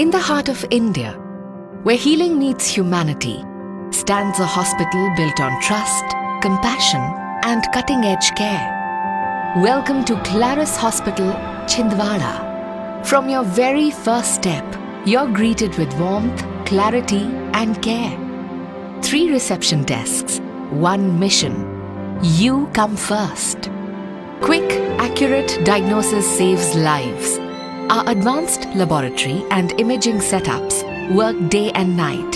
In the heart of India, where healing meets humanity, stands a hospital built on trust, compassion, and cutting-edge care. Welcome to Claris Hospital, Chhindwara. From your very first step, you're greeted with warmth, clarity, and care. 3 reception desks, 1 mission. You come first. Quick, accurate diagnosis saves lives. Our advanced laboratory and imaging setups work day and night.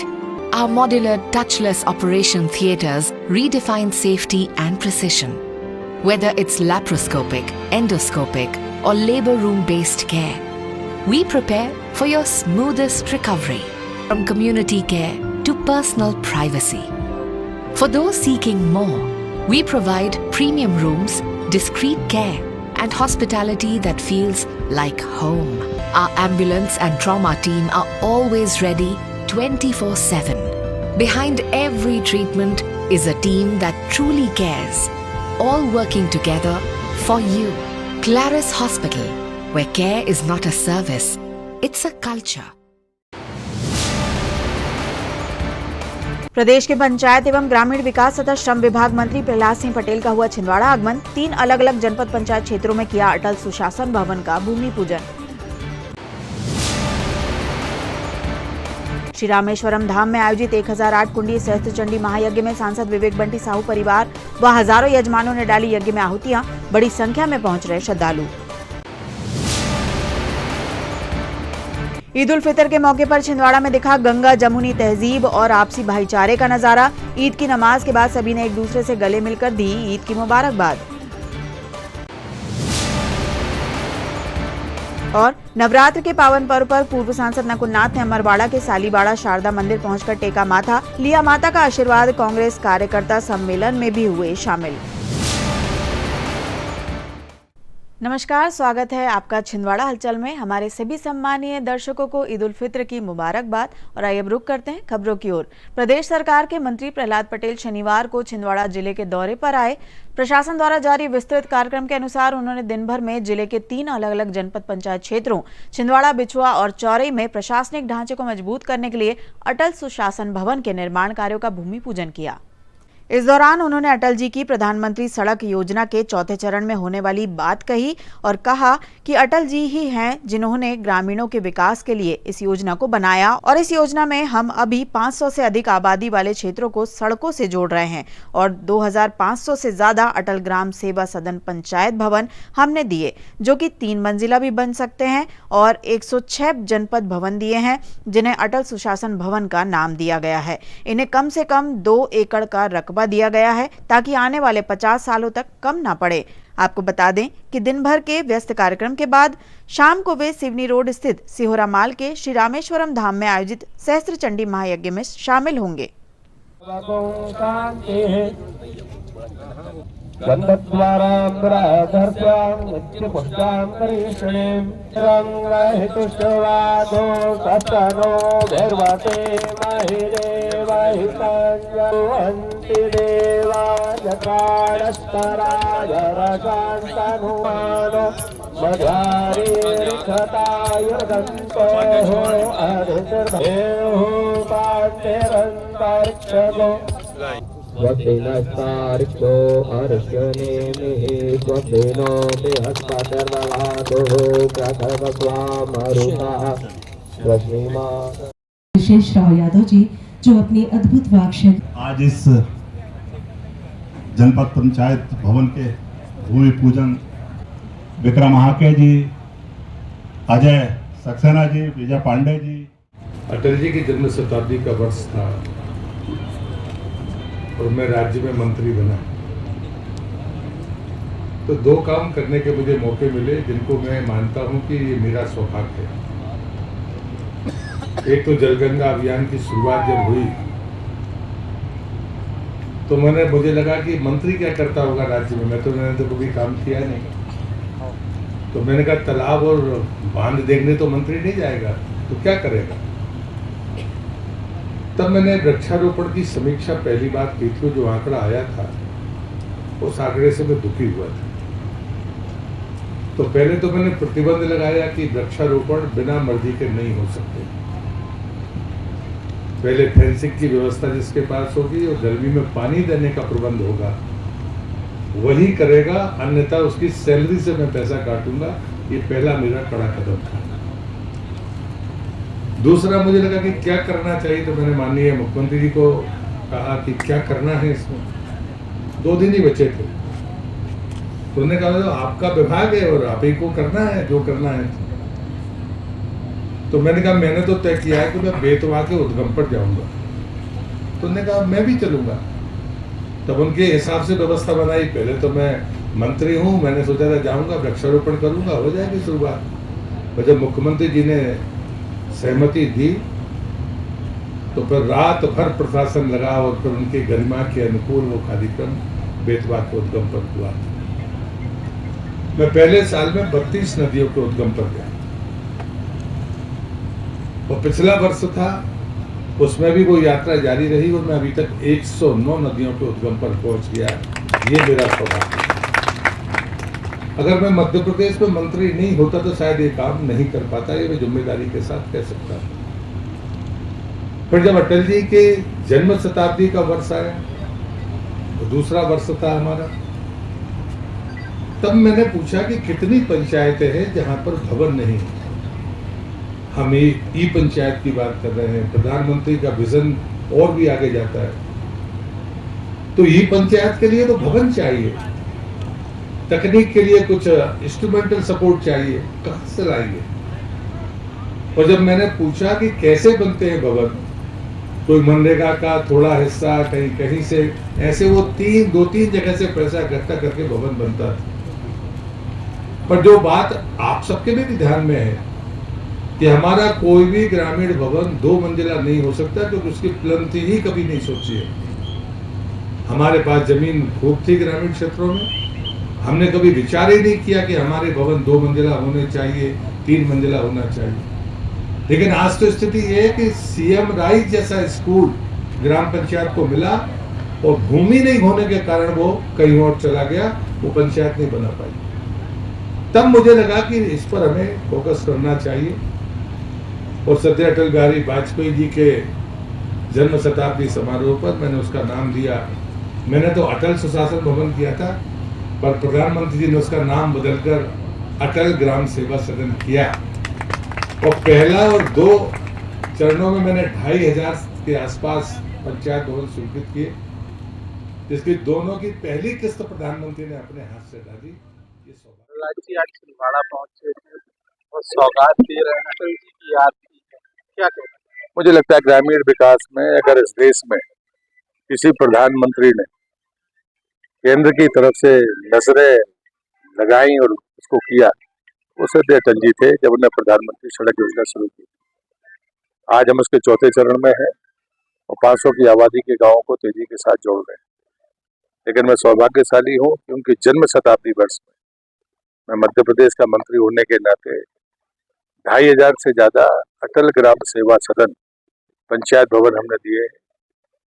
Our modular touchless operation theatres redefine safety and precision. Whether it's laparoscopic, endoscopic, or labour room-based care, we prepare for your smoothest recovery, from community care to personal privacy. For those seeking more, we provide premium rooms, discreet care, and hospitality that feels like home. Our ambulance and trauma team are always ready 24/7. Behind every treatment is a team that truly cares, all working together for you. Claris Hospital, where care is not a service, it's a culture. प्रदेश के पंचायत एवं ग्रामीण विकास तथा श्रम विभाग मंत्री प्रहलाद सिंह पटेल का हुआ छिंदवाड़ा आगमन। 3 अलग अलग जनपद पंचायत क्षेत्रों में किया अटल सुशासन भवन का भूमि पूजन। श्री रामेश्वरम धाम में आयोजित 1008 कुंडी सहस्त्र चंडी महायज्ञ में सांसद विवेक बंटी साहू परिवार व हजारों यजमानों ने डाली यज्ञ में आहुतियां। बड़ी संख्या में पहुंच रहे श्रद्धालु। ईद उल फितर के मौके पर छिंदवाड़ा में दिखा गंगा जमुनी तहजीब और आपसी भाईचारे का नजारा। ईद की नमाज के बाद सभी ने एक दूसरे से गले मिलकर दी ईद की मुबारकबाद। और नवरात्र के पावन पर्व पर पूर्व सांसद नकुलनाथ ने अमरवाड़ा के सालीबाड़ा शारदा मंदिर पहुंचकर टेका माथा, लिया माता का आशीर्वाद। कांग्रेस कार्यकर्ता सम्मेलन में भी हुए शामिल। नमस्कार, स्वागत है आपका छिंदवाड़ा हलचल में। हमारे सभी सम्मानीय दर्शकों को ईद उल फित्र की मुबारकबाद। और आइए अब रुक करते हैं खबरों की ओर। प्रदेश सरकार के मंत्री प्रहलाद पटेल शनिवार को छिंदवाड़ा जिले के दौरे पर आए। प्रशासन द्वारा जारी विस्तृत कार्यक्रम के अनुसार उन्होंने दिन भर में जिले के 3 अलग अलग जनपद पंचायत क्षेत्रों छिंदवाड़ा, बिछुआ और चौरई में प्रशासनिक ढांचे को मजबूत करने के लिए अटल सुशासन भवन के निर्माण कार्यों का भूमि पूजन किया। इस दौरान उन्होंने अटल जी की प्रधानमंत्री सड़क योजना के 4थे चरण में होने वाली बात कही और कहा कि अटल जी ही हैं जिन्होंने ग्रामीणों के विकास के लिए इस योजना को बनाया और इस योजना में हम अभी 500 से अधिक आबादी वाले क्षेत्रों को सड़कों से जोड़ रहे हैं और 2500 से ज्यादा अटल ग्राम सेवा सदन पंचायत भवन हमने दिए, जो कि 3 मंजिला भी बन सकते हैं, और 106 जनपद भवन दिए हैं जिन्हें अटल सुशासन भवन का नाम दिया गया है। इन्हें कम से कम 2 एकड़ का रकबा दिया गया है ताकि आने वाले 50 सालों तक कम ना पड़े। आपको बता दें कि दिन भर के व्यस्त कार्यक्रम के बाद शाम को वे सिवनी रोड स्थित सिहोरा माल के श्री रामेश्वरम धाम में आयोजित सहस्त्र चंडी महायज्ञ में शामिल होंगे। विशेष राव यादव जी जो अपनी अद्भुत वाक्शक्ति आज इस जनपद पंचायत भवन के भूमि पूजन विक्रम महाके जी, अजय सक्सेना जी, विजय पांडे जी। अटल जी की जन्म शताब्दी का वर्ष था और मैं राज्य में मंत्री बना, तो 2 काम करने के मुझे मौके मिले जिनको मैं मानता हूं कि ये मेरा सौभाग्य है। एक तो जलगंगा अभियान की शुरुआत जब हुई तो मुझे लगा कि मंत्री क्या करता होगा राज्य में, मैं तो मैंने तो कभी काम किया नहीं। तो मैंने कहा तालाब और बांध देखने तो मंत्री नहीं जाएगा तो क्या करेगा। तब मैंने वृक्षारोपण की समीक्षा पहली बार की थी। जो आंकड़ा आया था उस आंकड़े से मैं दुखी हुआ था। तो पहले तो मैंने प्रतिबंध लगाया कि वृक्षारोपण बिना मर्जी के नहीं हो सकते। पहले फेंसिंग की व्यवस्था जिसके पास होगी और गर्मी में पानी देने का प्रबंध होगा वही करेगा, अन्यथा उसकी सैलरी से मैं पैसा काटूंगा। ये पहला मेरा कड़ा कदम था। दूसरा, मुझे लगा कि क्या करना चाहिए, तो मैंने माननीय मुख्यमंत्री जी को कहा कि क्या करना है इसमें। 2 दिन ही बचे थे, तो उन्होंने कहा तो आपका विभाग है और आप ही को करना है जो करना है। तो मैंने कहा मैंने तो तय किया है कि मैं बेतवा के उद्गम पर जाऊंगा। तो उन्होंने कहा मैं भी चलूंगा। तब उनके हिसाब से व्यवस्था बनाई। पहले तो मैं मंत्री हूं, मैंने सोचा था जाऊंगा वृक्षारोपण करूंगा, हो जाएगी शुरुआत। और जब मुख्यमंत्री जी ने सहमति दी तो फिर रात भर प्रशासन लगा और फिर उनके गरिमा के अनुकूल वो कार्यक्रम बेतवा के उद्गम पर हुआ। मैं पहले साल में 32 नदियों के उद्गम पर गया और पिछला वर्ष था उसमें भी वो यात्रा जारी रही और मैं अभी तक 109 नदियों के उद्गम पर पहुंच गया। ये मेरा सौभाग्य। अगर मैं मध्य प्रदेश में मंत्री नहीं होता तो शायद ये काम नहीं कर पाता, ये मैं जिम्मेदारी के साथ कह सकता हूं। फिर जब अटल जी के जन्म शताब्दी का वर्ष आया, तो दूसरा वर्ष था हमारा, तब मैंने पूछा कि कितनी पंचायतें हैं जहां पर भवन नहीं है। हम ई पंचायत की बात कर रहे हैं, प्रधानमंत्री का विजन और भी आगे जाता है। तो ई पंचायत के लिए तो भवन चाहिए, तकनीक के लिए कुछ इंस्ट्रूमेंटल सपोर्ट चाहिए, कहां से लाएंगे। और जब मैंने पूछा कि कैसे बनते हैं भवन, कोई मनरेगा का थोड़ा हिस्सा कहीं कहीं से, ऐसे वो 2-3 जगह से पैसा इकट्ठा करके भवन बनता था। पर जो बात आप सबके भी ध्यान में है कि हमारा कोई भी ग्रामीण भवन 2 मंजिला नहीं हो सकता, क्योंकि उसकी प्लंथ ही कभी नहीं सोची है। हमारे पास जमीन खूब थी ग्रामीण क्षेत्रों में, हमने कभी विचार ही नहीं किया कि हमारे भवन 2 मंजिला होने चाहिए, 3 मंजिला होना चाहिए। लेकिन आज तो स्थिति ये है कि सीएम राइज जैसा स्कूल ग्राम पंचायत को मिला और भूमि नहीं होने के कारण वो कहीं और चला गया, वो पंचायत नहीं बना पाई। तब मुझे लगा कि इस पर हमें फोकस करना चाहिए और सदैव अटल बिहारी वाजपेयी जी के जन्म शताब्दी समारोह पर मैंने उसका नाम दिया। मैंने तो अटल सुशासन भवन किया था, पर प्रधानमंत्री जी ने उसका नाम बदलकर अटल ग्राम सेवा सदन किया और पहला और 2 चरणों में मैंने 2500 के आसपास पंचायत भवन स्वीकृत किए, जिसकी दोनों की पहली किस्त प्रधानमंत्री ने अपने हाथ से डाली। ये जी आज छिंदवाड़ा पहुंचे थे और सौगात दे रहे हैं, अटल जी की याद की है, क्या कहते हैं? मुझे लगता है ग्रामीण विकास में अगर इस देश में किसी प्रधानमंत्री ने केंद्र की तरफ से नजरें लगाई और उसको किया, वो सदैव अटल जी थे जब उन्होंने प्रधानमंत्री सड़क योजना शुरू की। आज हम उसके 4थे चरण में हैं और 500 की आबादी के गांवों को तेजी के साथ जोड़ रहे हैं। लेकिन मैं सौभाग्यशाली हूँ कि उनकी जन्म शताब्दी वर्ष में मैं मध्य प्रदेश का मंत्री होने के नाते 2500 से ज्यादा अटल ग्राम सेवा सदन पंचायत भवन हमने दिए हैं,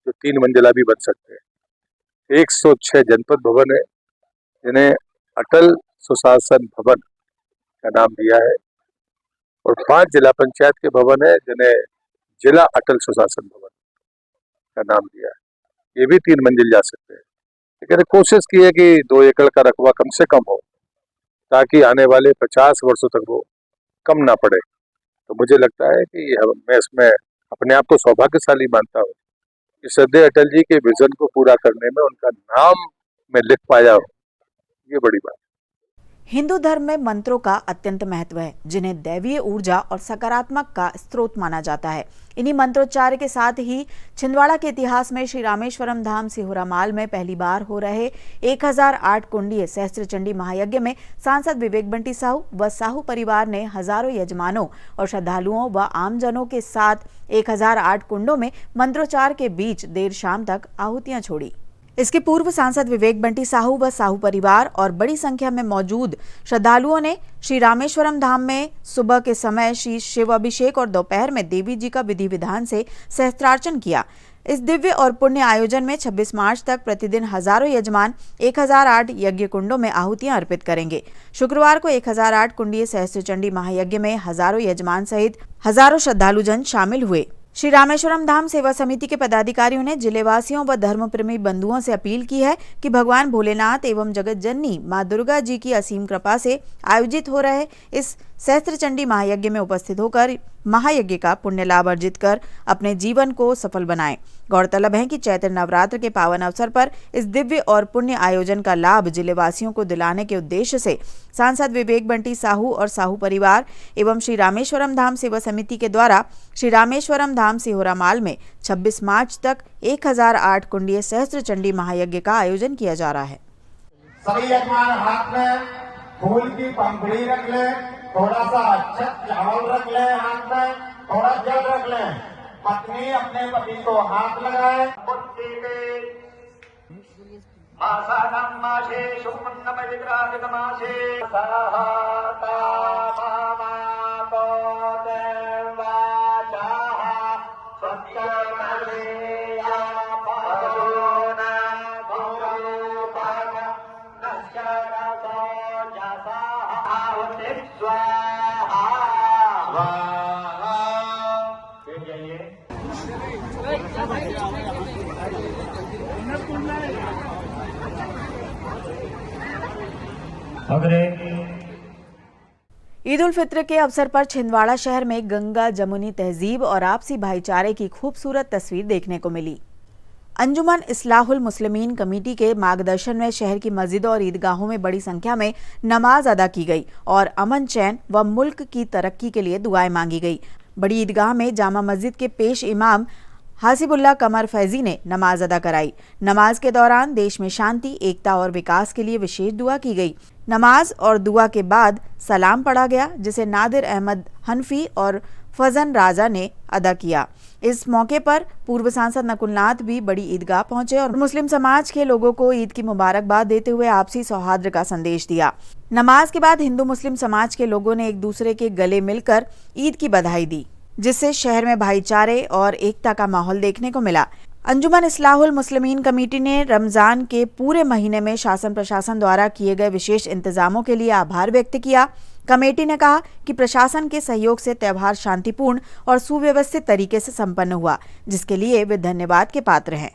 जो 3 मंजिला भी बन सकते हैं। 106 जनपद भवन है जिन्हें अटल सुशासन भवन का नाम दिया है और 5 जिला पंचायत के भवन है जिन्हें जिला अटल सुशासन भवन का नाम दिया है। ये भी 3 मंजिल जा सकते हैं, लेकिन कोशिश की है कि 2 एकड़ का रकबा कम से कम हो, ताकि आने वाले 50 वर्षों तक वो कम ना पड़े। तो मुझे लगता है कि मैं इसमें अपने आप को सौभाग्यशाली मानता हूँ कि सदैव अटल जी के विजन को पूरा करने में उनका नाम मैं लिख पाया हूँ, ये बड़ी बात। हिंदू धर्म में मंत्रों का अत्यंत महत्व है, जिन्हें दैवीय ऊर्जा और सकारात्मक का स्रोत माना जाता है। इन्हीं मंत्रोच्चार के साथ ही छिंदवाड़ा के इतिहास में श्री रामेश्वरम धाम सिहोरामाल में पहली बार हो रहे 1008 कुंडीय सहस्त्रचंडी महायज्ञ में सांसद विवेक बंटी साहू व साहू परिवार ने हजारों यजमानों और श्रद्धालुओं व आमजनों के साथ 1008 कुंडों में मंत्रोच्चार के बीच देर शाम तक आहुतियां छोड़ी। इसके पूर्व सांसद विवेक बंटी साहू व साहू परिवार और बड़ी संख्या में मौजूद श्रद्धालुओं ने श्री रामेश्वरम धाम में सुबह के समय श्री शिव अभिषेक और दोपहर में देवी जी का विधि विधान से सहस्त्रार्चन किया। इस दिव्य और पुण्य आयोजन में 26 मार्च तक प्रतिदिन हजारों यजमान 1008 यज्ञ कुंडों में आहुतियां अर्पित करेंगे। शुक्रवार को 1008 कुंडीय सहस्त्रचंडी महायज्ञ में हजारों यजमान सहित हजारों श्रद्धालुजन शामिल हुए। श्री रामेश्वरम धाम सेवा समिति के पदाधिकारियों ने जिलेवासियों व धर्मप्रेमी बंधुओं से अपील की है कि भगवान भोलेनाथ एवं जगत जननी मां दुर्गा जी की असीम कृपा से आयोजित हो रहे इस सहस्त्रचंडी महायज्ञ में उपस्थित होकर महायज्ञ का पुण्य लाभ अर्जित कर अपने जीवन को सफल बनाएं। गौरतलब है कि चैत्र नवरात्र के पावन अवसर पर इस दिव्य और पुण्य आयोजन का लाभ जिलेवासियों को दिलाने के उद्देश्य से सांसद विवेक बंटी साहू और साहू परिवार एवं श्री रामेश्वरम धाम सेवा समिति के द्वारा श्री रामेश्वरम धाम सिहोरा माल में 26 मार्च तक 1008 कुंडीय सहस्त्रचंडी महायज्ञ का आयोजन किया जा रहा है। सभी यजमान हाथ में फूल की पंखुड़ी रख ले, थोड़ा सा अच्छा चावल रख ले, हाथ में थोड़ा जल रख ले। पत्नी अपने पति को हाथ लगाए। ईद उल फित्र के अवसर पर छिंदवाड़ा शहर में गंगा जमुनी तहजीब और आपसी भाईचारे की खूबसूरत तस्वीर देखने को मिली। अंजुमन इस्लाहुल मुस्लिमीन कमेटी के मार्गदर्शन में शहर की मस्जिदों और ईदगाहों में बड़ी संख्या में नमाज अदा की गई और अमन चैन व मुल्क की तरक्की के लिए दुआएं मांगी गई। बड़ी ईदगाह में जामा मस्जिद के पेश इमाम हासिबुल्लाह कमर फैजी ने नमाज अदा कराई। नमाज के दौरान देश में शांति, एकता और विकास के लिए विशेष दुआ की गई। नमाज और दुआ के बाद सलाम पढ़ा गया, जिसे नादिर अहमद हनफी और फजन राजा ने अदा किया। इस मौके पर पूर्व सांसद नकुलनाथ भी बड़ी ईदगाह पहुंचे और मुस्लिम समाज के लोगों को ईद की मुबारकबाद देते हुए आपसी सौहार्द का संदेश दिया। नमाज के बाद हिंदू मुस्लिम समाज के लोगों ने एक दूसरे के गले मिलकर ईद की बधाई दी, जिससे शहर में भाईचारे और एकता का माहौल देखने को मिला। अंजुमन इस्लाहुल मुस्लिमीन कमेटी ने रमजान के पूरे महीने में शासन प्रशासन द्वारा किए गए विशेष इंतजामों के लिए आभार व्यक्त किया। कमेटी ने कहा कि प्रशासन के सहयोग से त्योहार शांतिपूर्ण और सुव्यवस्थित तरीके से संपन्न हुआ, जिसके लिए वे धन्यवाद के पात्र हैं।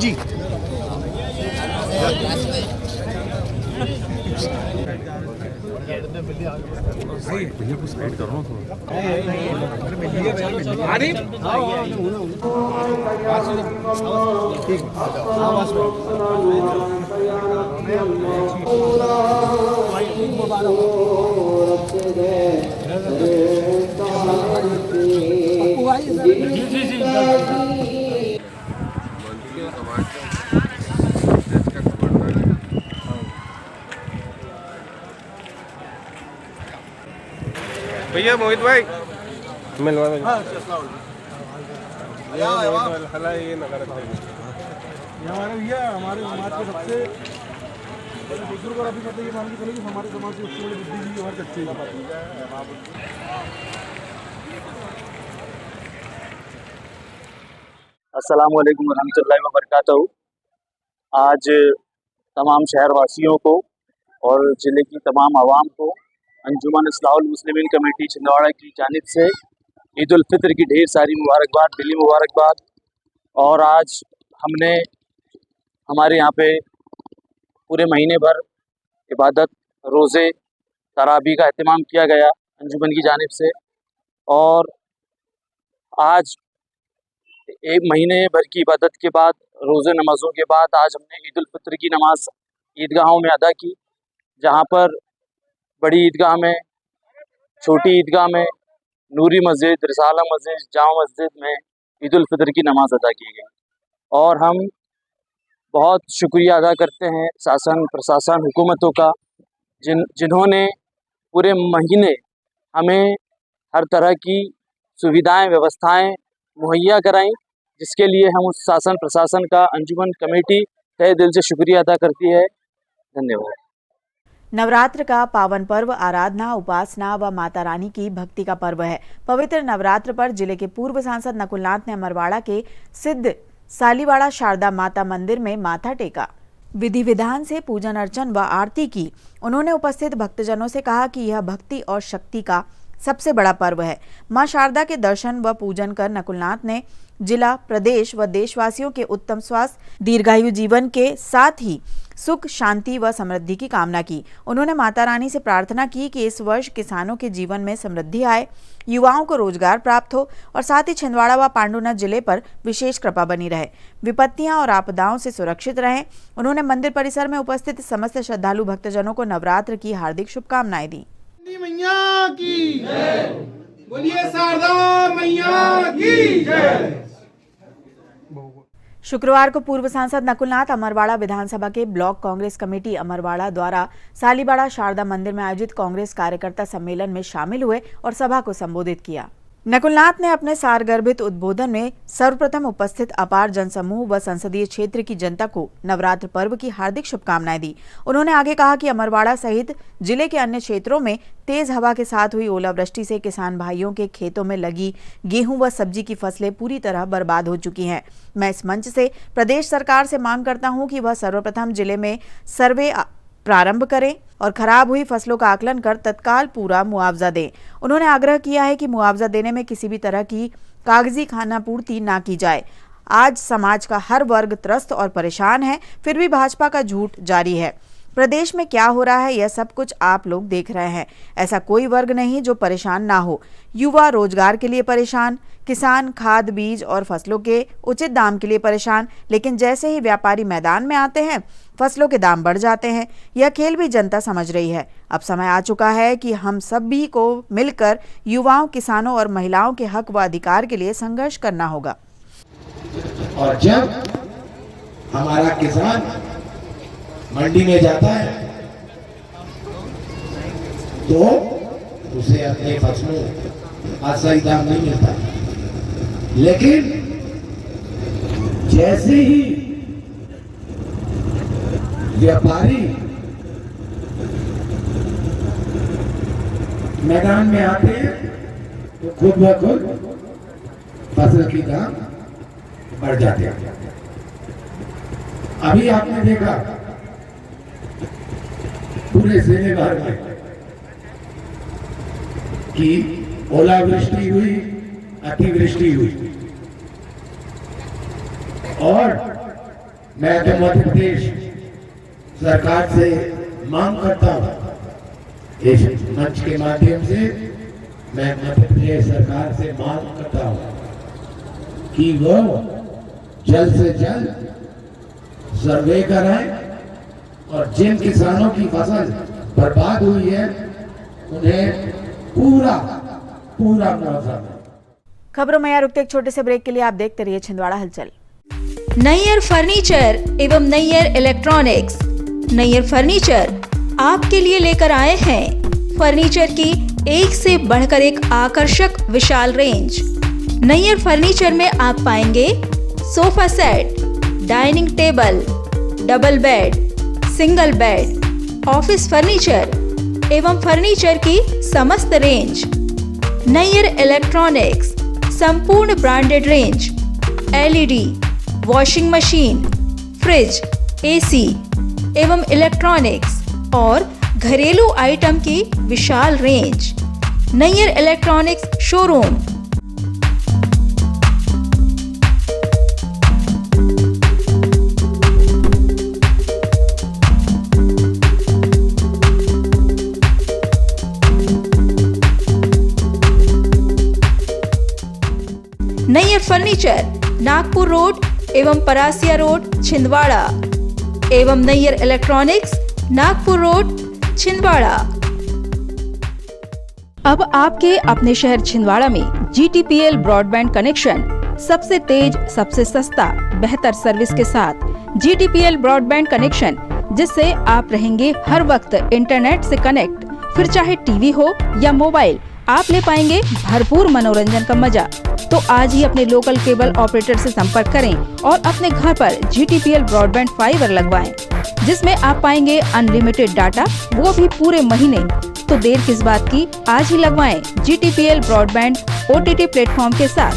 जी भैया मोहित भाई मिलवा हमारे भैया हमारे समाज के सबसे बड़े बुजुर्ग और अभी मतलब ये मान के चलो कि हमारे समाज की सबसे बड़ी बुद्धि हर बच्चे का अस्सलाम वालेकुम रहमतुल्लाहि व बरकातहू। आज तमाम शहरवासियों को और ज़िले की तमाम आवाम को अंजुमन इस्लाहुल मुस्लिमीन कमेटी छिंदवाड़ा की जानिब से ईद उल फित्र की ढेर सारी मुबारकबाद, दिली मुबारकबाद। और आज हमने हमारे यहाँ पे पूरे महीने भर इबादत, रोज़े, तराबी का एहतमाम किया गया अंजुमन की जानिब से। और आज एक महीने भर की इबादत के बाद, रोज़े नमाज़ों के बाद आज हमने ईद उल फित्र की नमाज ईदगाहों में अदा की, जहाँ पर बड़ी ईदगाह में, छोटी ईदगाह में, नूरी मस्जिद, रिसाला मस्जिद, जामा मस्जिद में ईद उल फित्र की नमाज अदा की गई। और हम बहुत शुक्रिया अदा करते हैं शासन, प्रशासन, हुकूमतों का, जिन्होंने पूरे महीने हमें हर तरह की सुविधाएं, व्यवस्थाएं मुहैया कराई, जिसके लिए हम उस शासन प्रशासन का अंजुमन कमेटी तहे दिल से शुक्रिया अदा करती है। धन्यवाद। नवरात्र का पावन पर्व आराधना, उपासना व माता रानी की भक्ति का पर्व है। पवित्र नवरात्र पर जिले के पूर्व सांसद नकुलनाथ ने अमरवाड़ा के सिद्ध सालीवाड़ा शारदा माता मंदिर में माथा टेका। विधि विधान से पूजन अर्चन व आरती की। उन्होंने उपस्थित भक्तजनों से कहा कि यह भक्ति और शक्ति का सबसे बड़ा पर्व है। मां शारदा के दर्शन व पूजन कर नकुलनाथ ने जिला, प्रदेश व देशवासियों के उत्तम स्वास्थ्य, दीर्घायु जीवन के साथ ही सुख, शांति व समृद्धि की कामना की। उन्होंने माता रानी से प्रार्थना की कि इस वर्ष किसानों के जीवन में समृद्धि आए, युवाओं को रोजगार प्राप्त हो और साथ ही छिंदवाड़ा व पांडुनाथ जिले पर विशेष कृपा बनी रहे, विपत्तियां और आपदाओं से सुरक्षित रहें। उन्होंने मंदिर परिसर में उपस्थित समस्त श्रद्धालु भक्तजनों को नवरात्र की हार्दिक शुभकामनाएं दी। मैया की जय, बोलिए शारदा मैया की जय। शुक्रवार को पूर्व सांसद नकुलनाथ अमरवाड़ा विधानसभा के ब्लॉक कांग्रेस कमेटी अमरवाड़ा द्वारा सालीवाड़ा शारदा मंदिर में आयोजित कांग्रेस कार्यकर्ता सम्मेलन में शामिल हुए और सभा को संबोधित किया। नकुलनाथ ने अपने सारगर्भित उद्बोधन में सर्वप्रथम उपस्थित अपार जनसमूह व संसदीय क्षेत्र की जनता को नवरात्र पर्व की हार्दिक शुभकामनाएं दी। उन्होंने आगे कहा कि अमरवाड़ा सहित जिले के अन्य क्षेत्रों में तेज हवा के साथ हुई ओलावृष्टि से किसान भाइयों के खेतों में लगी गेहूं व सब्जी की फसलें पूरी तरह बर्बाद हो चुकी हैं। मैं इस मंच से प्रदेश सरकार से मांग करता हूं कि वह सर्वप्रथम जिले में सर्वे प्रारंभ करें और खराब हुई फसलों का आकलन कर तत्काल पूरा मुआवजा दें। उन्होंने आग्रह किया है कि मुआवजा देने में किसी भी तरह की कागजी खानापूर्ति ना की जाए। आज समाज का हर वर्ग त्रस्त और परेशान है, फिर भी भाजपा का झूठ जारी है। प्रदेश में क्या हो रहा है यह सब कुछ आप लोग देख रहे हैं। ऐसा कोई वर्ग नहीं जो परेशान ना हो। युवा रोजगार के लिए परेशान, किसान खाद बीज और फसलों के उचित दाम के लिए परेशान, लेकिन जैसे ही व्यापारी मैदान में आते हैं फसलों के दाम बढ़ जाते हैं। यह खेल भी जनता समझ रही है। अब समय आ चुका है कि हम सभी को मिलकर युवाओं, किसानों और महिलाओं के हक व अधिकार के लिए संघर्ष करना होगा। और जब हमारा किसान मंडी में जाता है तो उसे अपने फसलों का सही दाम नहीं मिलता, लेकिन जैसे ही व्यापारी मैदान में आते हैं तो खुद ब खुद फसल की दाम बढ़ जाते हैं। अभी आपने देखा पूरे जिले भर में कि ओलावृष्टि हुई, अतिवृष्टि हुई, और मैं तो मध्य प्रदेश सरकार से मांग करता हूं, इस मंच के माध्यम से मैं मध्य प्रदेश सरकार से मांग करता हूं कि वो जल्द से जल्द सर्वे कराएं और जिन किसानों की फसल बर्बाद हुई है उन्हें पूरा मुआवजा दें। खबरों में यहाँ रुकते एक छोटे से ब्रेक के लिए आप देखते रहिए छिंदवाड़ा हलचल। नैयर फर्नीचर एवं नैयर इलेक्ट्रॉनिक्स। नैयर फर्नीचर आपके लिए लेकर आए हैं फर्नीचर की एक से बढ़कर एक आकर्षक विशाल रेंज। नैयर फर्नीचर में आप पाएंगे sofa set, dining table, double bed, single bed, office furniture एवं फर्नीचर की समस्त रेंज। नैयर इलेक्ट्रॉनिक्स संपूर्ण branded range, LED, washing machine, fridge, AC एवं इलेक्ट्रॉनिक्स और घरेलू आइटम की विशाल range. Nayyar electronics showroom. Nayyar furniture Nagpur road एवं परासिया रोड छिंदवाड़ा एवं नैयर इलेक्ट्रॉनिक्स नागपुर रोड छिंदवाड़ा। अब आपके अपने शहर छिंदवाड़ा में GTPL ब्रॉडबैंड कनेक्शन सबसे तेज, सबसे सस्ता, बेहतर सर्विस के साथ GTPL ब्रॉडबैंड कनेक्शन, जिससे आप रहेंगे हर वक्त इंटरनेट से कनेक्ट। फिर चाहे टीवी हो या मोबाइल, आप ले पाएंगे भरपूर मनोरंजन का मजा। तो आज ही अपने लोकल केबल ऑपरेटर से संपर्क करें और अपने घर पर GTPL ब्रॉडबैंड फाइबर लगवाएं, जिसमें आप पाएंगे अनलिमिटेड डाटा, वो भी पूरे महीने। तो देर किस बात की, आज ही लगवाएं GTPL ब्रॉडबैंड OTT प्लेटफॉर्म के साथ।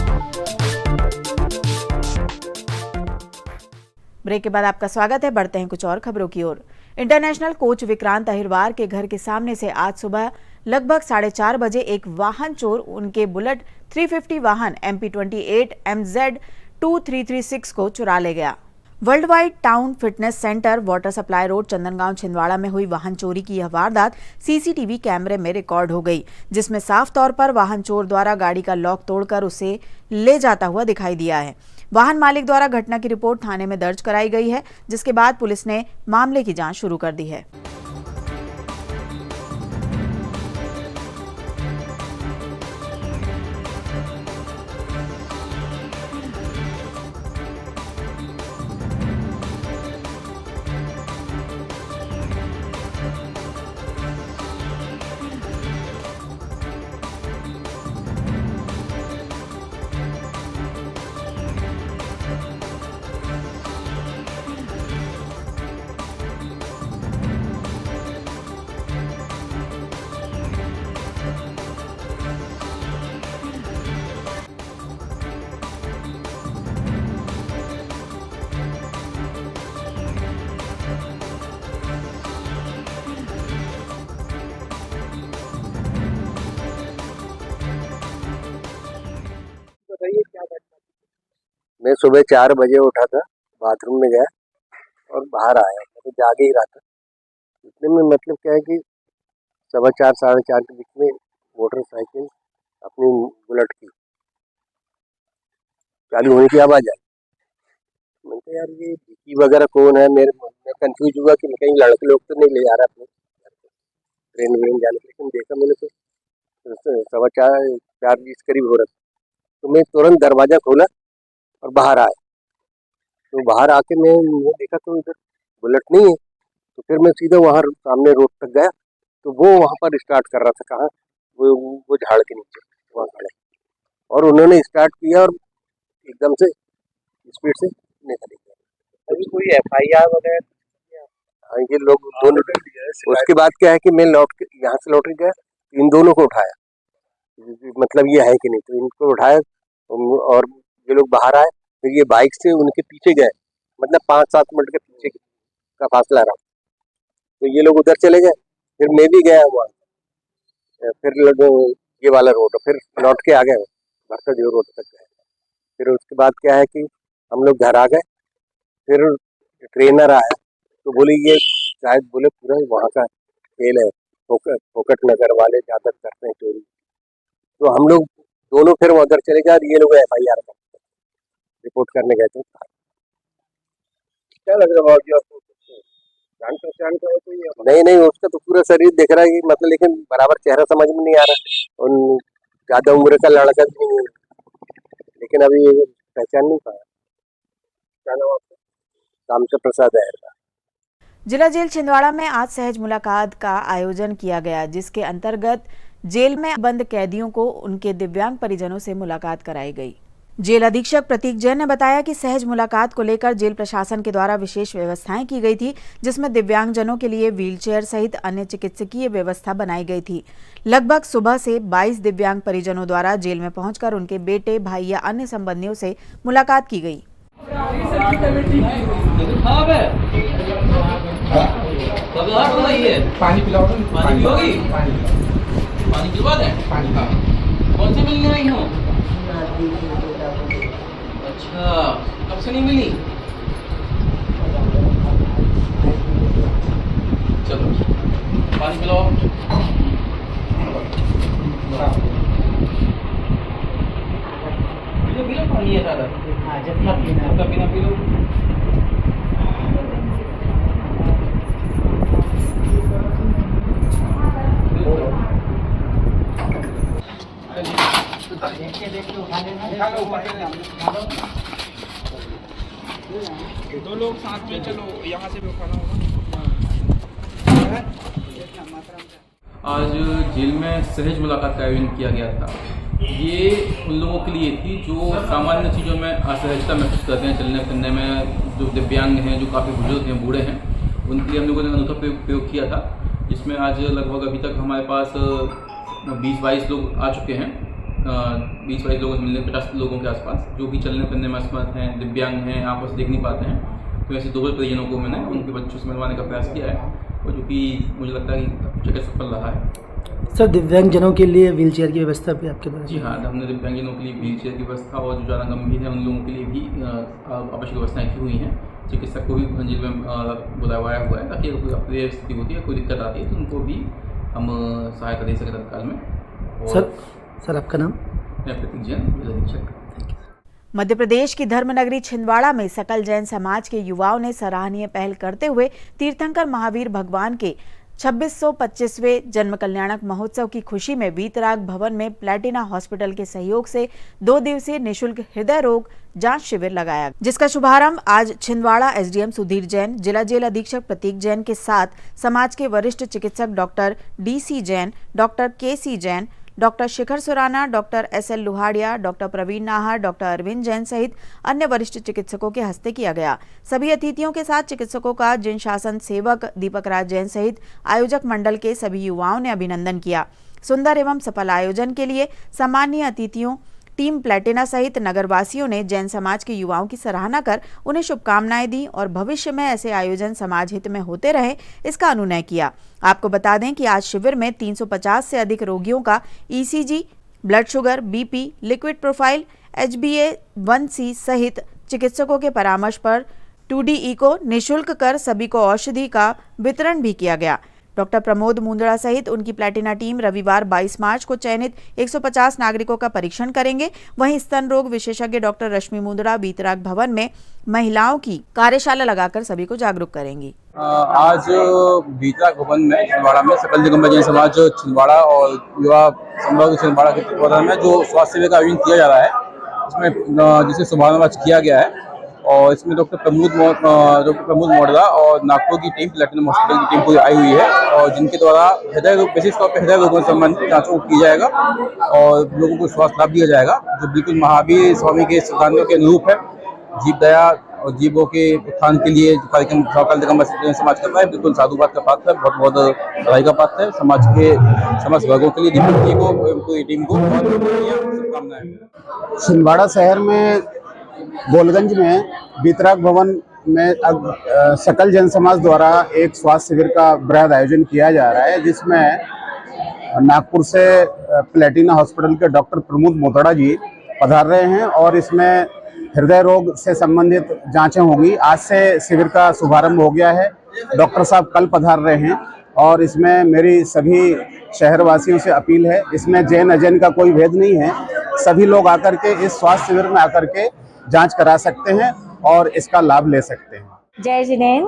ब्रेक के बाद आपका स्वागत है। बढ़ते हैं कुछ और खबरों की ओर। इंटरनेशनल कोच विक्रांत अहिरवार के घर के सामने से आज सुबह लगभग 4:30 बजे एक वाहन चोर उनके बुलेट 350 वाहन MP28 MZ 2336 को चुरा ले गया। World wide town fitness centre, water supply road, Chandangaon, Chhindwara में हुई वाहन चोरी की यह वारदात CCTV कैमरे में रिकॉर्ड हो गई, जिसमें साफ तौर पर वाहन चोर द्वारा गाड़ी का लॉक तोड़कर उसे ले जाता हुआ दिखाई दिया है। वाहन मालिक द्वारा घटना की रिपोर्ट थाने में दर्ज कराई गई है, जिसके बाद पुलिस ने मामले की जांच शुरू कर दी है। मैं सुबह 4 बजे उठा था, बाथरूम में गया और बाहर आया, मैं तो जागे ही रहा था। इतने में मतलब क्या है कि 4:15 साढ़े 4 के बीच में मोटरसाइकिल अपनी बुलेट की चालू होने की आवाज़ आई। मैंने कहा यार ये डिक्की वगैरह कौन है, मैं कंफ्यूज हुआ कि कहीं लड़के लोग तो नहीं ले आ रहा अपने ट्रेन व्रेन जाने के, लेकिन देखा मैंने तो 4:15 करीब हो रहा था। तो मैं तुरंत दरवाज़ा खोला और बाहर आया। तो बाहर आके मैं देखा तो इधर बुलेट नहीं है। तो फिर मैं सीधा वहाँ सामने रोड तक गया, तो वो वहाँ पर स्टार्ट कर रहा था। कहाँ? वो झाड़ के नीचे वहाँ खड़े, और उन्होंने स्टार्ट किया और एकदम से स्पीड से निकल गया। अभी कोई FIR वगैरह? हाँ, ये लोग दोनों। उसके बाद क्या है कि मैं यहाँ से लौट के गया, इन दोनों को उठाया, मतलब ये है कि नहीं, तो इनको उठाया और ये लोग बाहर आए। फिर ये बाइक से उनके पीछे गए, मतलब 5-7 मिनट के पीछे का फासला रहा। तो ये लोग उधर चले गए, फिर मैं भी गया वहाँ, फिर ये वाला रोड, फिर लौट के आ गए भरतदेव रोड तक गए। फिर उसके बाद क्या है कि हम लोग घर आ गए। फिर ट्रेनर आया तो बोले ये शायद बोले पूरा वहाँ का खेल है, फोकट नगर वाले ज़्यादा करते हैं चोरी। तो हम लोग दोनों फिर उधर चले गए और ये लोग FIR रिपोर्ट करने गए थे। क्या लग रहा है आपको? जान पहचान का है कोई? नहीं, उसका तो पूरा शरीर दिख रहा है, मतलब लेकिन बराबर चेहरा समझ में नहीं आ रहा, और ज़्यादा उम्र का लड़का भी नहीं है, लेकिन अभी पहचान नहीं पाया। क्या नाम आपका? कामचंद प्रसाद है। जिला जेल छिंदवाड़ा में आज सहज मुलाकात का आयोजन किया गया, जिसके अंतर्गत जेल में बंद कैदियों को उनके दिव्यांग परिजनों से मुलाकात कराई गई। जेल अधीक्षक प्रतीक जैन ने बताया कि सहज मुलाकात को लेकर जेल प्रशासन के द्वारा विशेष व्यवस्थाएं की गई थी, जिसमें दिव्यांगजनों के लिए व्हीलचेयर सहित अन्य चिकित्सकीय व्यवस्था बनाई गई थी। लगभग सुबह से 22 दिव्यांग परिजनों द्वारा जेल में पहुंचकर उनके बेटे, भाई या अन्य संबंधियों से मुलाकात की गई। पानी पिलाओ, पानी पिलोगी? पानी पिलवा दें? कौन से मिलने आई हो? अच्छा, कब से नहीं मिली? चलो पानी पिलाओ। पीलो पानी है दादा। जितना पीना पी लो। दो लोग साथ में चलो, यहाँ से भी उठाना होगा। आज जेल में सहज मुलाकात का आयोजन किया गया था। ये उन लोगों के लिए थी जो सामान्य चीज़ों में असहजता महसूस करते हैं, चलने फिरने में, जो दिव्यांग हैं, जो काफ़ी बुजुर्ग हैं, बूढ़े हैं, उनके लिए हम लोगों ने अनूठा प्रयोग किया था, जिसमें आज लगभग अभी तक हमारे पास 20-22 लोग आ चुके हैं। 20-22 लोगों से मिलने 50 लोगों के आसपास, जो कि चलने फिरने में असमर्थ हैं, दिव्यांग हैं, आपस देख नहीं पाते हैं। तो ऐसे 2 परिजनों को मैंने उनके बच्चों से मिलवाने का प्रयास किया है, और जो कि मुझे लगता है कि जगह सफल रहा है। सर, दिव्यांगजनों के लिए व्हीलचेयर की व्यवस्था भी आपके पास? जी हाँ, हमने दिव्यांगजनों के लिए व्हीलचेयर की व्यवस्था, और जो ज़्यादा गंभीर है उन लोगों के लिए भी आवश्यक व्यवस्थाएँ की हुई हैं। चिकित्सक को भी जेल में बुलाया हुआ है, ताकि कोई अप्रिय स्थिति होती है, कोई दिक्कत आती है, तो उनको भी हम सहायता दे सकें तत्काल में। सर आपका नाम? मैं प्रतीक जैन, जेल अधीक्षक। मध्य प्रदेश की धर्मनगरी छिंदवाड़ा में सकल जैन समाज के युवाओं ने सराहनीय पहल करते हुए तीर्थंकर महावीर भगवान के 2625वें जन्म कल्याणक महोत्सव की खुशी में वीतराग भवन में प्लेटिना हॉस्पिटल के सहयोग से 2 दिवसीय निःशुल्क हृदय रोग जांच शिविर लगाया, जिसका शुभारंभ आज छिंदवाड़ा एसडीएम सुधीर जैन, जिला जेल अधीक्षक प्रतीक जैन के साथ समाज के वरिष्ठ चिकित्सक doctor DC Jain, doctor KC Jain, doctor Shikhar Surana, doctor SL Luhadia, doctor Praveen Nahar, doctor Arvind Jain सहित अन्य वरिष्ठ चिकित्सकों के हस्ते किया गया। सभी अतिथियों के साथ चिकित्सकों का जिन शासन सेवक दीपक राज जैन सहित आयोजक मंडल के सभी युवाओं ने अभिनंदन किया। सुंदर एवं सफल आयोजन के लिए सम्मानीय अतिथियों, टीम प्लेटिना सहित नगरवासियों ने जैन समाज के युवाओं की सराहना कर उन्हें शुभकामनाएं दी और भविष्य में ऐसे आयोजन समाज हित में होते रहे, इसका अनुनय किया। आपको बता दें कि आज शिविर में 350 से अधिक रोगियों का ECG, blood sugar, BP, liquid profile, HbA1c सहित चिकित्सकों के परामर्श पर 2D इको निःशुल्क कर सभी को औषधि का वितरण भी किया गया। डॉक्टर प्रमोद मुंदड़ा सहित उनकी प्लेटिना टीम रविवार 22 मार्च को चयनित 150 नागरिकों का परीक्षण करेंगे। वहीं स्तन रोग विशेषज्ञ डॉक्टर रश्मि मुंदड़ा वीतराग भवन में महिलाओं की कार्यशाला लगाकर सभी को जागरूक करेंगी। आज वीतराग भवन में छिंदवाड़ा में सकल जगदम्बा जैन समाज छिंदवाड़ा और युवा संवर्ग छिंदवाड़ा के तत्वाधान में जो स्वास्थ्य शिविर का आयोजन किया जा रहा है, इसमें जिसे शुभारंभ आज किया गया है, और इसमें डॉक्टर प्रमोद मोडरा और नागपुर की टीम, प्लेटिनम हॉस्पिटल की टीम पूरी आई हुई है, और जिनके द्वारा हृदय रोग, विशेष तौर पर हृदय रोगों से संबंधित जांचों को किया जाएगा और लोगों को स्वास्थ्य लाभ दिया जाएगा, जो बिल्कुल महावीर स्वामी के सिद्धांतों के अनुरूप है। जीव दया और जीवों के उत्थान के लिए जो कार्यक्रम सकल जगदम्बा जैन समाज कर रहा है, बिल्कुल साधुवाद का पात्र है, बहुत बहुत बधाई का पात्र है। समाज के समस्त वर्गों के लिए दीपक जी को, पूरी टीम को बहुत शुभकामनाएं। छिंदवाड़ा शहर में गोलगंज में वीतराग भवन में सकल जन समाज द्वारा एक स्वास्थ्य शिविर का बृहद आयोजन किया जा रहा है, जिसमें नागपुर से प्लेटिना हॉस्पिटल के डॉक्टर प्रमोद मोतड़ा जी पधार रहे हैं और इसमें हृदय रोग से संबंधित जांचें होंगी। आज से शिविर का शुभारंभ हो गया है। डॉक्टर साहब कल पधार रहे हैं और इसमें मेरी सभी शहरवासियों से अपील है, इसमें जैन अजैन का कोई भेद नहीं है। सभी लोग आकर के इस स्वास्थ्य शिविर में आकर के जांच करा सकते हैं और इसका लाभ ले सकते हैं। जय जिनेन,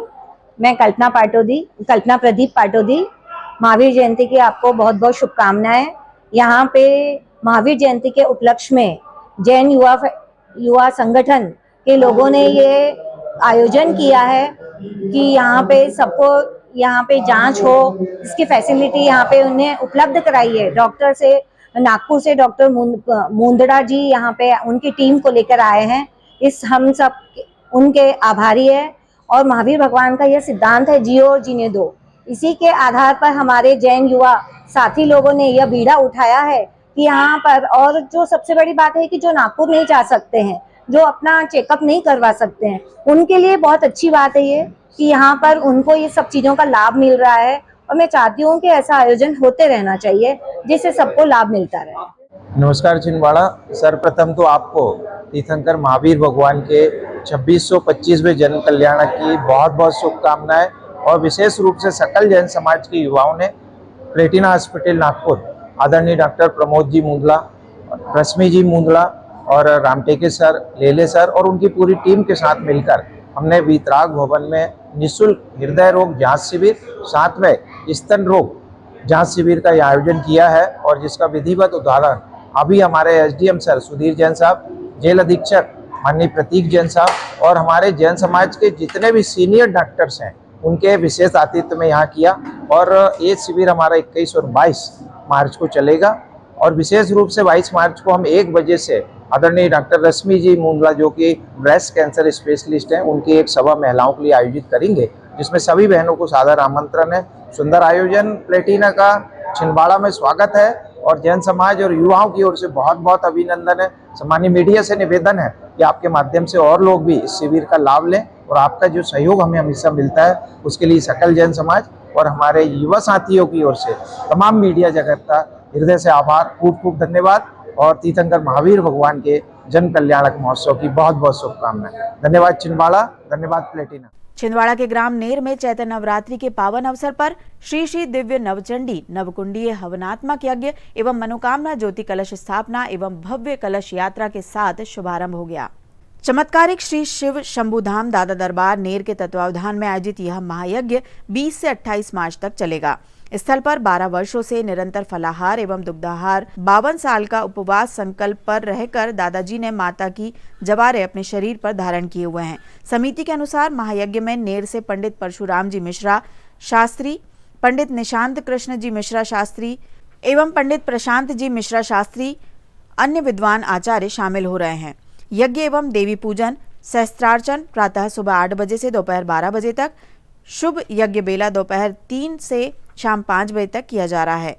मैं कल्पना प्रदीप पाटोदी। महावीर जयंती की आपको बहुत बहुत शुभकामनाएं। यहाँ पे महावीर जयंती के उपलक्ष्य में जैन युवा संगठन के लोगों ने ये आयोजन किया है कि यहाँ पे सबको यहाँ पे जांच हो, इसकी फैसिलिटी यहाँ पे उन्हें उपलब्ध कराई है। नागपुर से डॉक्टर मुंदड़ा जी यहाँ पे उनकी टीम को लेकर आए हैं। इस हम सब उनके आभारी है। और महावीर भगवान का यह सिद्धांत है, जियो और जीने दो। इसी के आधार पर हमारे जैन युवा साथी लोगों ने यह बीड़ा उठाया है कि यहाँ पर, और जो सबसे बड़ी बात है कि जो नागपुर नहीं जा सकते हैं, जो अपना चेकअप नहीं करवा सकते हैं, उनके लिए बहुत अच्छी बात है ये कि यहाँ पर उनको ये सब चीज़ों का लाभ मिल रहा है। और मैं चाहती हूँ कि ऐसा आयोजन होते रहना चाहिए जिससे सबको लाभ मिलता रहे। नमस्कार छिंदवाड़ा। सर्वप्रथम तो आपको तीर्थंकर महावीर भगवान के 2625वें जन्म कल्याण की बहुत बहुत शुभकामनाएं। और विशेष रूप से सकल जैन समाज के युवाओं ने प्लेटिना हॉस्पिटल नागपुर आदरणीय डॉक्टर प्रमोद जी मुंदला, रश्मि जी मुंदला और रामटेके सर, लेले सर और उनकी पूरी टीम के साथ मिलकर हमने वीतराग भवन में निःशुल्क हृदय रोग जांच शिविर, साथ में स्तन रोग जांच शिविर का आयोजन किया है। और जिसका विधिवत उद्घाटन अभी हमारे एसडीएम सर सुधीर जैन साहब, जेल अधीक्षक माननीय प्रतीक जैन साहब और हमारे जैन समाज के जितने भी सीनियर डॉक्टर्स हैं उनके विशेष आतिथ्य में यहाँ किया। और ये शिविर हमारा 21 और 22 मार्च को चलेगा। और विशेष रूप से 22 मार्च को हम 1 बजे से आदरणीय डॉक्टर रश्मि जी मुंदला, जो कि ब्रेस्ट कैंसर स्पेशलिस्ट हैं, उनकी एक सभा महिलाओं के लिए आयोजित करेंगे, जिसमें सभी बहनों को सादर आमंत्रण है। सुंदर आयोजन प्लेटिना का छिंदवाड़ा में स्वागत है और जैन समाज और युवाओं की ओर से बहुत बहुत अभिनंदन है। सामान्य मीडिया से निवेदन है कि आपके माध्यम से और लोग भी इस शिविर का लाभ लें और आपका जो सहयोग हमें हमेशा मिलता है उसके लिए सकल जैन समाज और हमारे युवा साथियों की ओर से तमाम मीडिया जगत का हृदय से आभार, खूब खूब धन्यवाद और तीर्थंकर महावीर भगवान के जन कल्याणक महोत्सव की बहुत बहुत शुभकामनाएं। धन्यवाद छिंदवाड़ा, धन्यवाद प्लेटिना। छिंदवाड़ा के ग्राम नेर में चैत्र नवरात्रि के पावन अवसर पर श्री श्री दिव्य नवचंडी नवकुंडीय हवनात्मक यज्ञ एवं मनोकामना ज्योति कलश स्थापना एवं भव्य कलश यात्रा के साथ शुभारंभ हो गया। चमत्कारिक श्री शिव शंभुधाम दादा दरबार नेर के तत्वावधान में आयोजित यह महायज्ञ 20 से 28 मार्च तक चलेगा। स्थल पर 12 वर्षों से निरंतर फलाहार एवं दुग्धाहार 52 साल का उपवास संकल्प पर रहकर दादाजी ने माता की जवारे अपने शरीर पर धारण किए हुए हैं। समिति के अनुसार महायज्ञ में नेर से पंडित परशुराम जी मिश्रा शास्त्री, पंडित निशांत कृष्ण जी मिश्रा शास्त्री एवं पंडित प्रशांत जी मिश्रा शास्त्री अन्य विद्वान आचार्य शामिल हो रहे हैं। यज्ञ एवं देवी पूजन सहस्त्रार्चन प्रातः सुबह 8 बजे से दोपहर 12 बजे तक, शुभ यज्ञ बेला दोपहर 3 से शाम 5 बजे तक किया जा रहा है।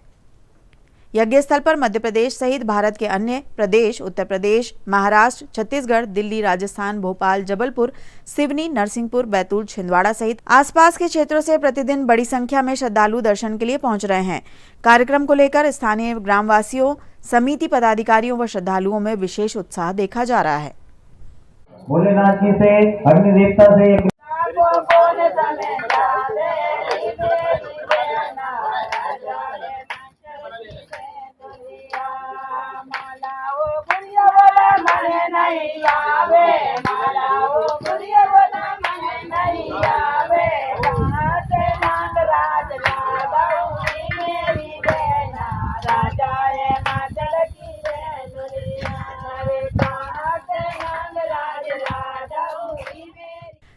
यज्ञ स्थल पर मध्य प्रदेश सहित भारत के अन्य प्रदेश, उत्तर प्रदेश, महाराष्ट्र, छत्तीसगढ़, दिल्ली, राजस्थान, भोपाल, जबलपुर, सिवनी, नरसिंहपुर, बैतूल, छिंदवाड़ा सहित आसपास के क्षेत्रों से प्रतिदिन बड़ी संख्या में श्रद्धालु दर्शन के लिए पहुंच रहे हैं। कार्यक्रम को लेकर स्थानीय ग्रामवासियों, समिति पदाधिकारियों व श्रद्धालुओं में विशेष उत्साह देखा जा रहा है। भोलेनाथ जी से, अग्नि देवता से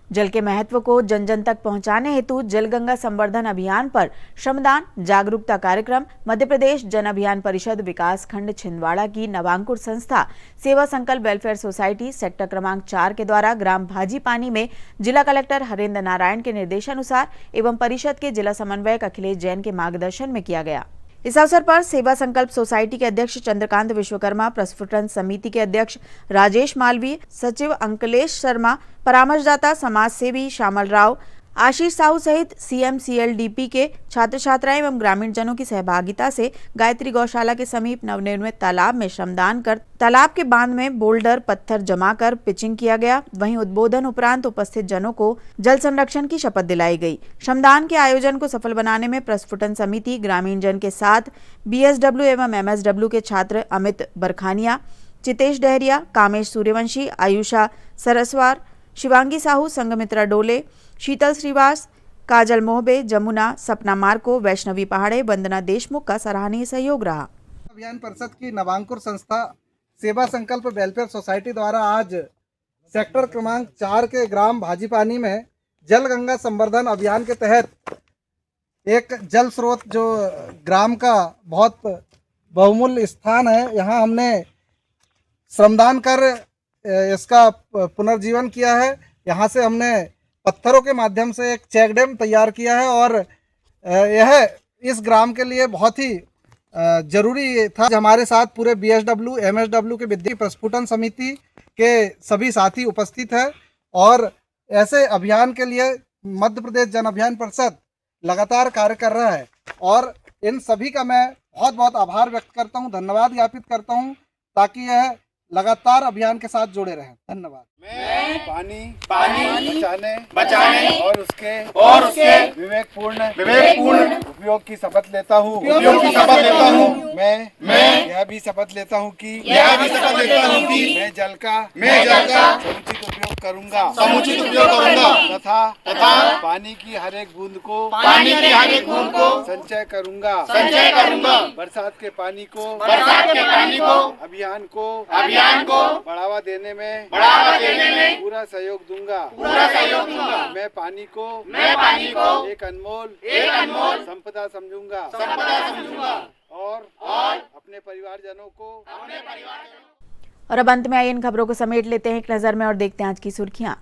जल के महत्व को जन जन तक पहुंचाने हेतु जल गंगा संवर्धन अभियान पर श्रमदान जागरूकता कार्यक्रम मध्य प्रदेश जन अभियान परिषद विकास खंड छिंदवाड़ा की नवांकुर संस्था सेवा संकल्प वेलफेयर सोसाइटी सेक्टर क्रमांक 4 के द्वारा ग्राम भाजीपानी में जिला कलेक्टर हरेंद्र नारायण के निर्देशानुसार एवं परिषद के जिला समन्वयक अखिलेश जैन के मार्गदर्शन में किया गया। इस अवसर पर सेवा संकल्प सोसाइटी के अध्यक्ष चंद्रकांत विश्वकर्मा, प्रस्फुटन समिति के अध्यक्ष राजेश मालवीय, सचिव अंकलेश शर्मा, परामर्शदाता समाज सेवी श्यामल राव, आशीष साहू सहित CMCLDP के छात्र छात्राएं एवं ग्रामीण जनों की सहभागिता से गायत्री गौशाला के समीप नवनिर्मित तालाब में श्रमदान कर तालाब के बांध में बोल्डर पत्थर जमा कर पिचिंग किया गया। वहीं उद्बोधन उपरांत उपस्थित जनों को जल संरक्षण की शपथ दिलाई गई। श्रमदान के आयोजन को सफल बनाने में प्रस्फुटन समिति, ग्रामीण जन के साथ BSW एवं MSW के छात्र अमित बरखानिया, चितेश डहरिया, कामेश सूर्यवंशी, आयुषा सरस्वार, शिवांगी साहू, संगमित्रा डोले, शीतल श्रीवास, काजल मोहबे, जमुना, सपना मार्को, वैष्णवी पहाड़े, वंदना देशमुख का सराहनीय सहयोग रहा। अभियान परिषद की नवांकुर संस्था सेवा संकल्प वेलफेयर सोसाइटी द्वारा आज सेक्टर क्रमांक 4 के ग्राम भाजीपानी में जल गंगा संवर्धन अभियान के तहत एक जल स्रोत जो ग्राम का बहुत बहुमूल्य स्थान है। यहाँ हमने श्रमदान कर इसका पुनर्जीवन किया है। यहाँ से हमने पत्थरों के माध्यम से एक चेक डैम तैयार किया है और यह इस ग्राम के लिए बहुत ही जरूरी था। हमारे साथ पूरे BSW MSW के विद्यार्थी प्रस्फुटन समिति के सभी साथी उपस्थित हैं और ऐसे अभियान के लिए मध्य प्रदेश जन अभियान परिषद लगातार कार्य कर रहा है और इन सभी का मैं बहुत बहुत आभार व्यक्त करता हूं, धन्यवाद ज्ञापित करता हूं, ताकि यह लगातार अभियान के साथ जुड़े रहें। धन्यवाद। मैं पानी बचाने और उसके विवेकपूर्ण उपयोग की शपथ लेता हूँ। मैं यह भी शपथ लेता हूँ कि मैं जल का समुचित उपयोग करूँगा तथा पानी की हर एक बूंद को संचय करूँगा। बरसात के पानी को अभियान को बढ़ावा देने में पूरा सहयोग दूंगा। मैं पानी को एक अनमोल संपदा समझूंगा और अपने परिवारजनों को और अब अंत में आइए इन खबरों को समेट लेते हैं एक नजर में और देखते हैं आज की सुर्खियां।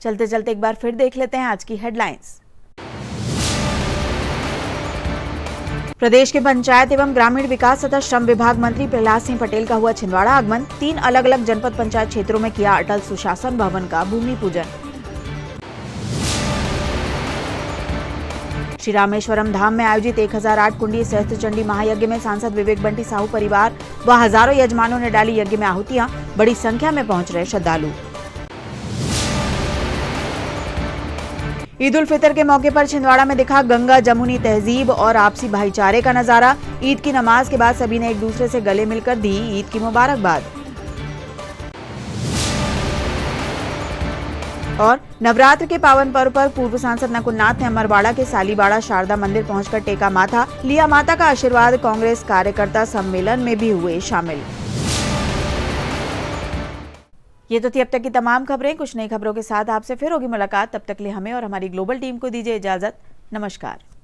चलते चलते एक बार फिर देख लेते हैं आज की हेडलाइंस। प्रदेश के पंचायत एवं ग्रामीण विकास तथा श्रम विभाग मंत्री प्रहलाद सिंह पटेल का हुआ छिंदवाड़ा आगमन। 3 अलग अलग जनपद पंचायत क्षेत्रों में किया अटल सुशासन भवन का भूमि पूजन। श्री रामेश्वरम धाम में आयोजित 1008 कुंडी सहस्त्र चंडी महायज्ञ में सांसद विवेक बंटी साहू परिवार व हजारों यजमानों ने डाली यज्ञ में आहुतियां। बड़ी संख्या में पहुंच रहे श्रद्धालु। ईद उल फितर के मौके पर छिंदवाड़ा में दिखा गंगा जमुनी तहजीब और आपसी भाईचारे का नजारा। ईद की नमाज के बाद सभी ने एक दूसरे से गले मिलकर दी ईद की मुबारकबाद। और नवरात्र के पावन पर्व पर पूर्व सांसद नकुल नाथ ने अमरवाड़ा के सालीबाड़ा शारदा मंदिर पहुंचकर टेका माथा, लिया माता का आशीर्वाद। कांग्रेस कार्यकर्ता सम्मेलन में भी हुए शामिल। ये तो थी अब तक की तमाम खबरें। कुछ नई खबरों के साथ आपसे फिर होगी मुलाकात। तब तक के लिए हमें और हमारी ग्लोबल टीम को दीजिए इजाजत। नमस्कार।